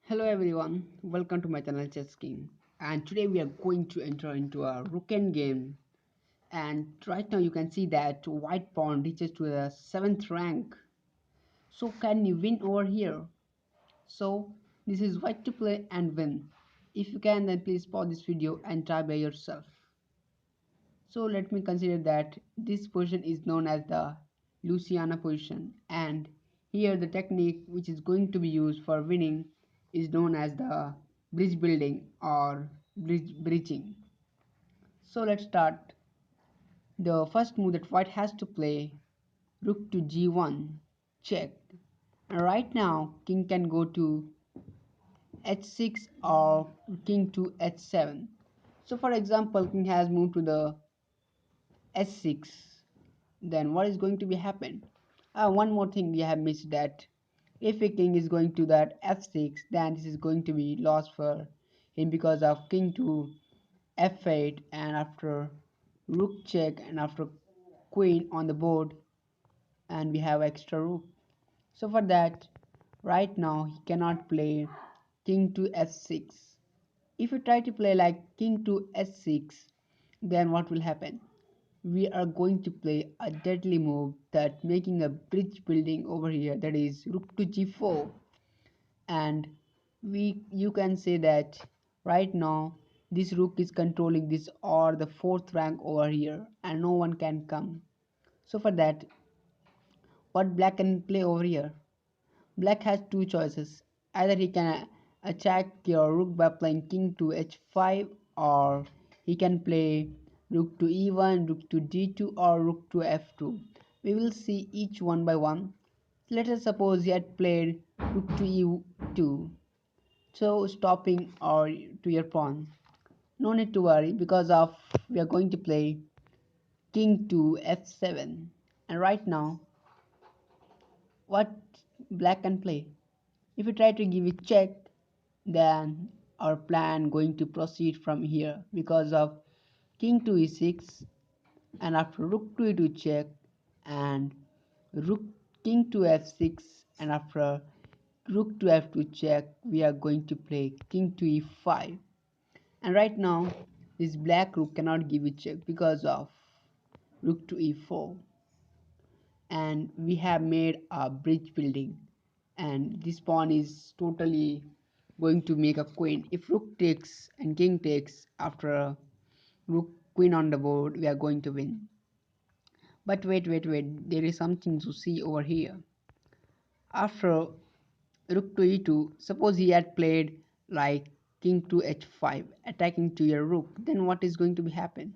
Hello everyone, welcome to my channel Chess King. And today we are going to enter into a rook game. And right now you can see that white pawn reaches to the 7th rank. So can you win over here? So this is white to play and win. If you can, then please pause this video and try by yourself. So let me consider that this position is known as the Lucena position, and here the technique which is going to be used for winning is known as the bridge building or bridging. So let's start. The first move that white has to play, rook to g1, check. And right now king can go to h6 or king to h7. So for example, king has moved to the h6. Then what is going to be happen? One more thing we have missed, that if a king is going to that f6, then this is going to be lost for him because of king to f8, and after rook check, and after queen on the board, and we have extra rook. So for that, right now he cannot play king to f6. If you try to play like king to h6, then what will happen? We are going to play a deadly move that making a bridge building over here, that is rook to g4. And you can say that right now this rook is controlling this or the 4th rank over here, and no one can come. So for that, what black can play over here? Black has two choices. Either he can attack your rook by playing king to h5, or he can play rook to e1, rook to d2, or rook to f2. We will see each one by one. Let us suppose he had played rook to e2, so stopping or to your pawn. No need to worry, because of we are going to play king to f7. And right now, what black can play? If you try to give it check, then our plan going to proceed from here because of king to e6, and after rook to e2 check, and rook king to f6, and after rook to f2 check, we are going to play king to e5. And right now this black rook cannot give it check because of rook to e4, and we have made a bridge building, and this pawn is totally going to make a queen. If rook takes and king takes, after a rook queen on the board, we are going to win. But wait, there is something to see over here. After rook to e2, suppose he had played like king to h5 attacking to your rook, then what is going to be happen?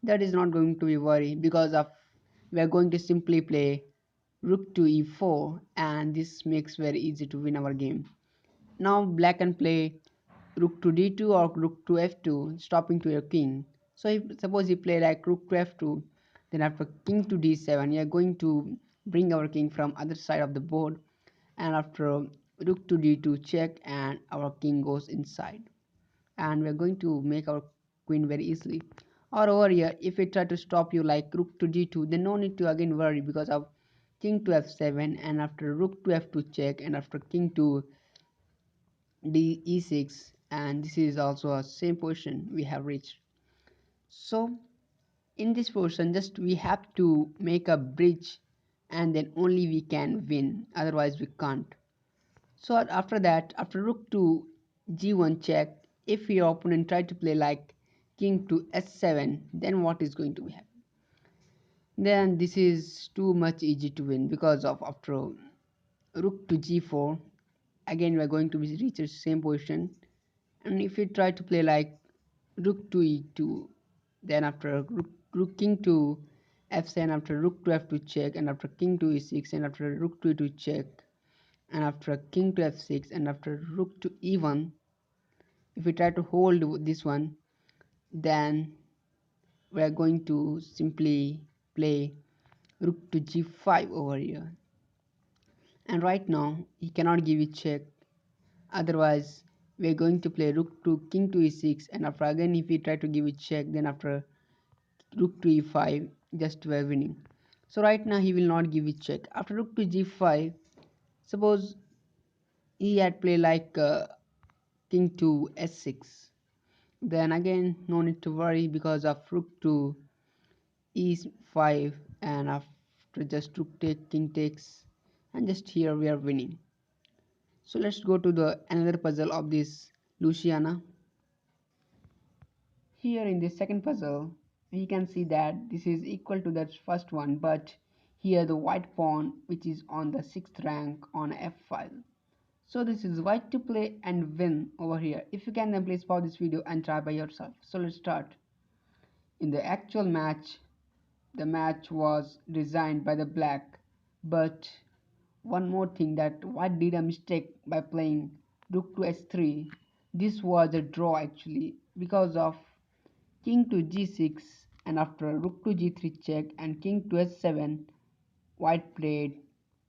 That is not going to be worry, because of we are going to simply play rook to e4, and this makes very easy to win our game. Now black can play rook to d2 or rook to f2, stopping to your king. So if suppose you play like rook to f2, then after king to d7, you are going to bring our king from other side of the board, and after rook to d2 check, and our king goes inside, and we are going to make our queen very easily. Or over here, if we try to stop you like rook to d2, then no need to again worry because of king to f7, and after rook to f2 check, and after king to d e6, and this is also a same position we have reached. So in this position, just we have to make a bridge, and then only we can win, otherwise we can't. So after that, after rook to g1 check, if your opponent try to play like king to s7, then what is going to happen? Then this is too much easy to win, because of after rook to g4, again we are going to be reach the same position. And if you try to play like rook to e2, then after rook king to f7, after rook to f2 check, and after king to e6, and after rook to e2 check, and after king to f6, and after rook to e1, if we try to hold this one, then we are going to simply play rook to g5 over here. And right now he cannot give it check, otherwise we are going to play rook to king to e6, and after again if we try to give it check, then after rook to e5, just we are winning. So right now he will not give it check. After rook to g5, suppose he had played like king to s6. Then again, no need to worry because of rook to e5, and after just rook take, king takes, and just here we are winning. So let's go to the another puzzle of this Luciana. Here in this second puzzle, we can see that this is equal to that first one, but here the white pawn which is on the 6th rank on f file. So this is white to play and win over here. If you can, then please pause this video and try by yourself. So let's start. In the actual match, the match was designed by the black, but one more thing, that white did a mistake by playing rook to s3. This was a draw actually because of king to g6, and after rook to g3 check and king to s7, white played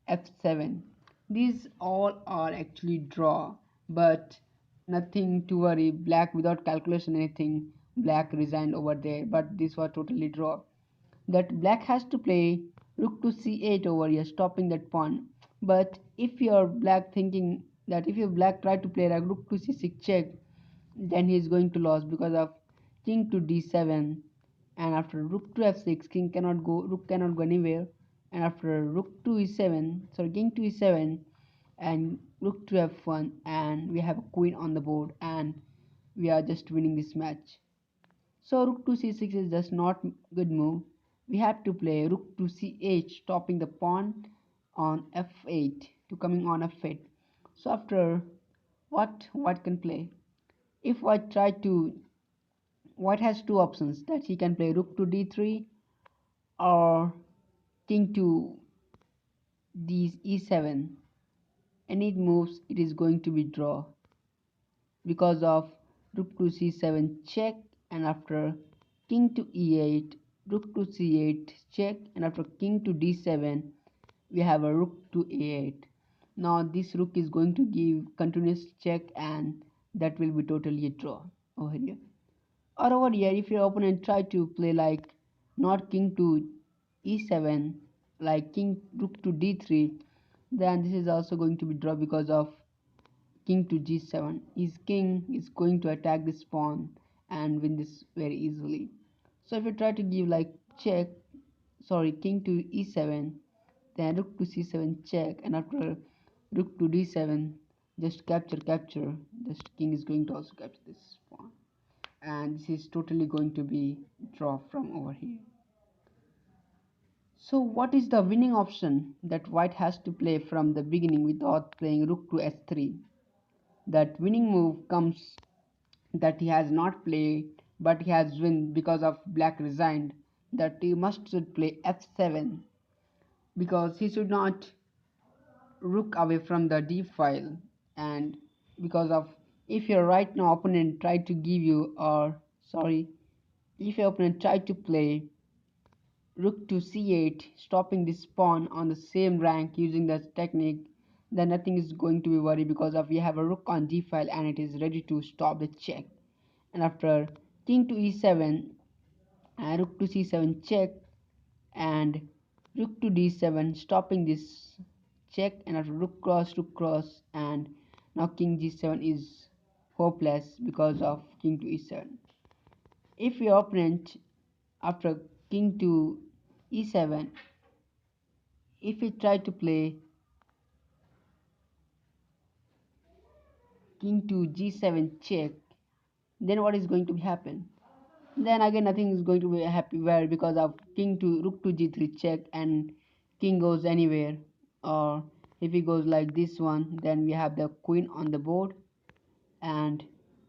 f7. These all are actually draw, but nothing to worry. Black, without calculation anything, black resigned over there, but this was totally draw. That black has to play rook to c8 over here, stopping that pawn. But if you're black thinking that if your black try to play like rook to c6 check, then he is going to lose because of king to d7, and after rook to f6, king cannot go, rook cannot go anywhere, and after rook to e7, sorry, king to e7 and rook to f1, and we have a queen on the board, and we are just winning this match. So rook to c6 is just not good move. We have to play rook to c8, stopping the pawn on f8 to coming on f8. So after what white can play? If white try to, white has two options, that he can play rook to d3 or king to d e7. Any moves, it is going to be draw because of rook to c7 check, and after king to e8, rook to c8 check, and after king to d7, we have a rook to a8. Now this rook is going to give continuous check, and that will be totally a draw over here. Or over here, if your opponent try to play like not king to e7, like king rook to d3, then this is also going to be draw because of king to g7. His king is going to attack this pawn and win this very easily. So if you try to give like check, sorry, king to e7, then rook to c7 check, and after rook to d7, just capture, just king is going to also capture this pawn, and this is totally going to be draw from over here. So what is the winning option that white has to play from the beginning without playing rook to s3? That winning move comes that he has not played, but he has win because of black resigned, that he must should play f7 because he should not rook away from the d file, and because of, if your right now opponent try to give you, or sorry, if your opponent try to play rook to c8, stopping this pawn on the same rank using that technique, then nothing is going to be worried because of we have a rook on d file and it is ready to stop the check. And after king to e7 and rook to c7 check, and rook to d7, stopping this check, and after rook cross, and now king g7 is hopeless because of king to e7. If your opponent after king to e7, if he try to play king to g7 check, then what is going to happen? Then again nothing is going to be happy where because of king to rook to g3 check, and king goes anywhere, or if he goes like this one, then we have the queen on the board, and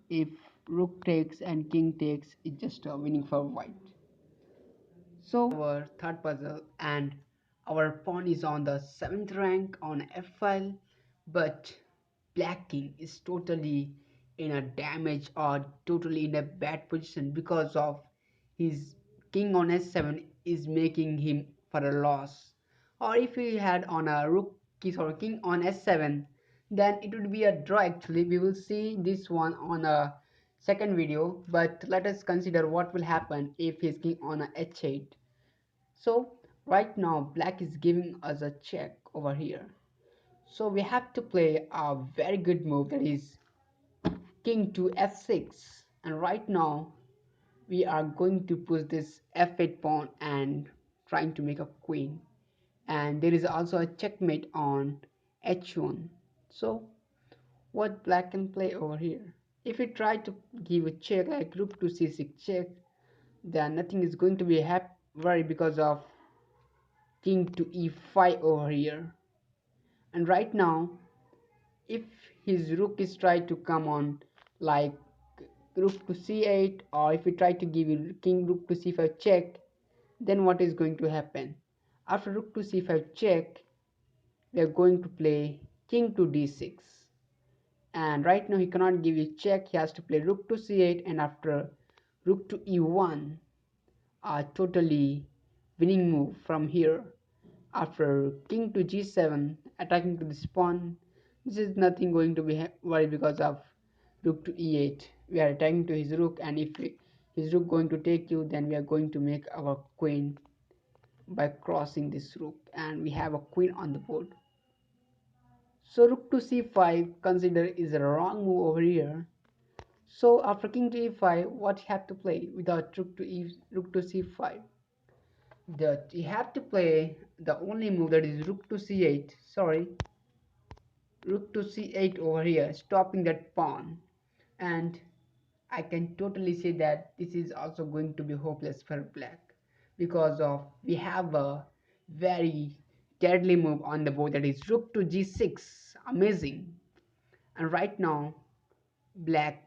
if rook takes and king takes, it's just a winning for white. So our third puzzle, and our pawn is on the 7th rank on f file, but black king is totally in a damage or totally in a bad position because of his king on s7 is making him for a loss. Or if he had on a rook or king on s7, then it would be a draw actually. We will see this one on a second video, but let us consider what will happen if he's king on a h8. So right now black is giving us a check over here, So we have to play a very good move, that is king to f6, and right now we are going to push this f8 pawn and trying to make a queen, and there is also a checkmate on h1. So what black can play over here? If we try to give a check like rook to c6 check, then nothing is going to be worried because of king to e5 over here. And right now, if his rook is trying to come on like rook to c8, or if we try to give king rook to c5 check, then what is going to happen? After rook to c5 check, we are going to play king to d6, and right now he cannot give a check. He has to play rook to c8, and after rook to e1, a totally winning move from here. After king to g7, attacking to this pawn, this is nothing going to be worried because of rook to e8. We are attacking to his rook, and if his rook going to take you, then we are going to make our queen by crossing this rook, and we have a queen on the board. So rook to c5 consider is a wrong move over here. So after king to e5, what you have to play without rook to c5? That you have to play the only move, that is rook to c8. Sorry, rook to c8 over here, stopping that pawn. And I can totally say that this is also going to be hopeless for black, because of we have a very deadly move on the board, that is rook to g6. Amazing. And right now black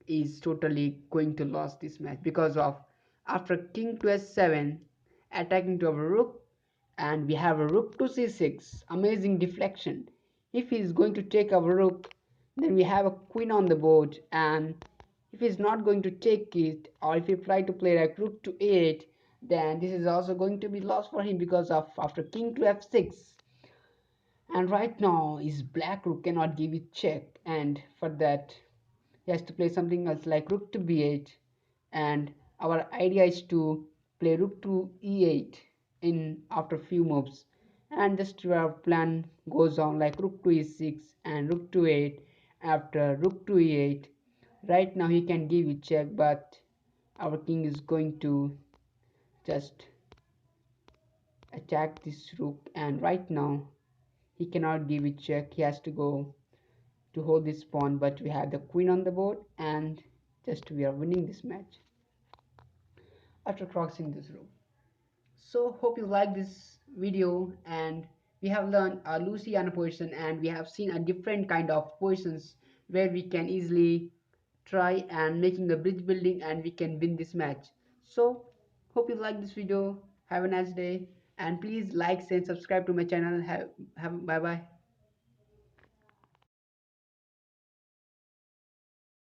is totally going to lose this match because of after king to s7 attacking to our rook, and we have a rook to c6. Amazing deflection. If he is going to take our rook, then we have a queen on the board, and if he's not going to take it, or if he try to play like rook to a8, then this is also going to be lost for him because of after king to f6. And right now is black rook cannot give it check, and for that he has to play something else like rook to b8, and our idea is to play rook to e8 in after few moves, and just our plan goes on like rook to e6 and rook to 8 after rook to e8. Right now he can give it check, but our king is going to just attack this rook, and right now he cannot give it check. He has to go to hold this pawn, but we have the queen on the board, and just we are winning this match after crossing this rook. So hope you like this video, and we have learned a Lucena position, and we have seen a different kind of positions where we can easily try and making a bridge building, and we can win this match. So hope you like this video. Have a nice day, and please like and subscribe to my channel. Have bye bye.